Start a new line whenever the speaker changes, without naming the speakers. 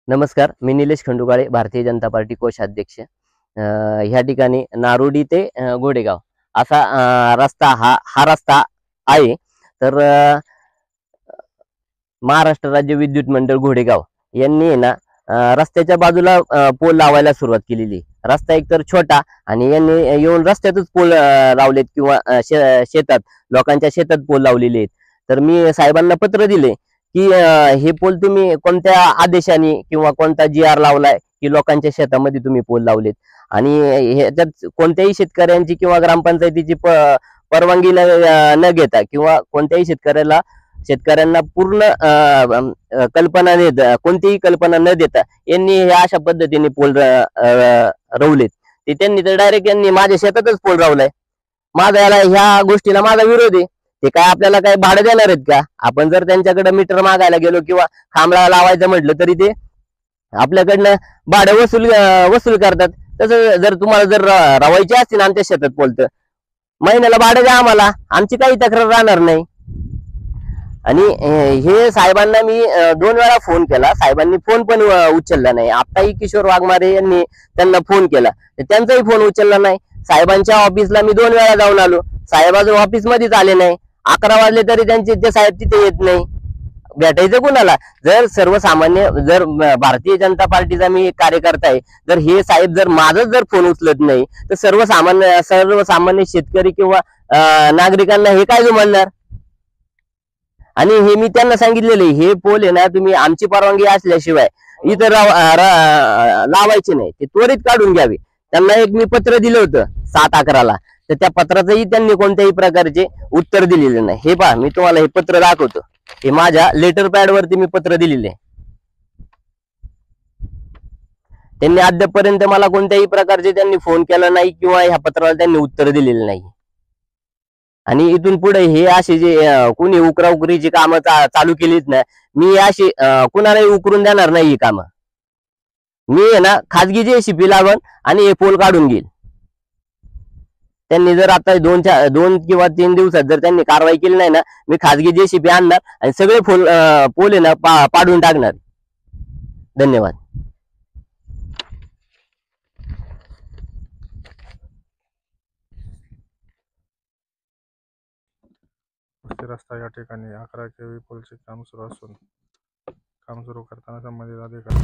नमस्कार, मी निलेश खंडुकाळे, भारतीय जनता पार्टी कोषाध्यक्ष। ह्या ठिकाणी नारोडी ते गोडेगाव असा रस्ता हा रस्ता आहे। तर महाराष्ट्र राज्य विद्युत मंडळ घोडेगाव यांनी आहे ना रस्त्याच्या बाजूला पोल लावायला सुरुवात केलेली। रस्ता एकतर छोटा आणि यांनी येऊन रस्त्यातच पोल लावलेत किंवा शेतात लोकांच्या शेतात पोल लावलेले आहेत। तर मी साहेबांना पत्र दिले की हे पोल तुम्ही कोणत्या आदेशाने किंवा कोणता GR लावलाय की लोकांच्या शेतामध्ये तुम्ही पोल लावलेत, आणि ह्याच्यात कोणत्याही शेतकऱ्यांची किंवा ग्रामपंचायतीची परवानगी न घेता किंवा कोणत्याही शेतकऱ्यांना पूर्ण कल्पना कोणतीही कल्पना न देता यांनी हे अशा पद्धतीने पोल रवलेत। ते त्यांनी तर डायरेक्ट यांनी माझ्या शेतातच पोल रवलाय। माझा ह्या गोष्टीला माझा विरोध आहे। ते काय आपल्याला काय भाडं देणार आहेत का? आपण जर त्यांच्याकडे मीटर मागायला गेलो किंवा खांबळा लावायचं म्हटलं तरी ते आपल्याकडनं भाडं वसूल करतात। तसं जर तुम्हाला जर रवायचे असतील आमच्या शेतात पोल तर महिन्याला भाडं द्या आम्हाला, आमची काही तक्रार राहणार नाही। आणि हे साहेबांना मी 2 वेळा फोन केला, साहेबांनी फोन पण उचलला नाही। आताही किशोर वाघमारे यांनी त्यांना फोन केला, त्यांचाही फोन उचलला नाही। साहेबांच्या ऑफिसला मी 2 वेळा जाऊन आलो, साहेब अजून ऑफिस मध्येच आले नाही। 11 वाजले तरी ते साहेब तिथे येत नाही। भेटायचं कुणाला? जर सर्वसामान्य जर भारतीय जनता पार्टीचा मी कार्यकर्ता आहे, जर हे साहेब जर माझाच जर फोन उचलत नाही तर सर्वसामान्य शेतकरी किंवा नागरिकांना हे काय जुमानणार? आणि हे मी त्यांना सांगितलेले हे पोल आहे ना तुम्ही आमची परवानगी असल्याशिवाय इथं लावायचे नाही, ते त्वरित काढून घ्यावे। त्यांना एक मी पत्र दिलं होतं 7/11ला, तर त्या पत्राचंही त्यांनी कोणत्याही प्रकारचे उत्तर दिलेले नाही। हे पहा, मी तुम्हाला हे पत्र दाखवतो। हे माझ्या लेटर पॅड वरती मी पत्र दिलेले। त्यांनी अद्यापपर्यंत मला कोणत्याही प्रकारचे त्यांनी फोन केला नाही किंवा ह्या पत्राला त्यांनी उत्तर दिलेले नाही। आणि इथून पुढे हे असे जे कोणी उकराउकरीची कामं चालू केलीत ना, मी अशी कुणालाही उकरून देणार नाही ही कामं। मी आहे ना खाजगी JCB लागन आणि हे पोल काढून घेईल। त्यांनी जर आता 2 किंवा 3 दिवसात जर त्यांनी कारवाई केली नाही ना, मी खाजगी JCB आणणार आणि सगळे पोल आहे ना पाडून टाकणार। धन्यवाद।
रस्ता या ठिकाणी 11 KV पोलचे काम सुरू असून काम सुरू करताना संबंधित अधिकारी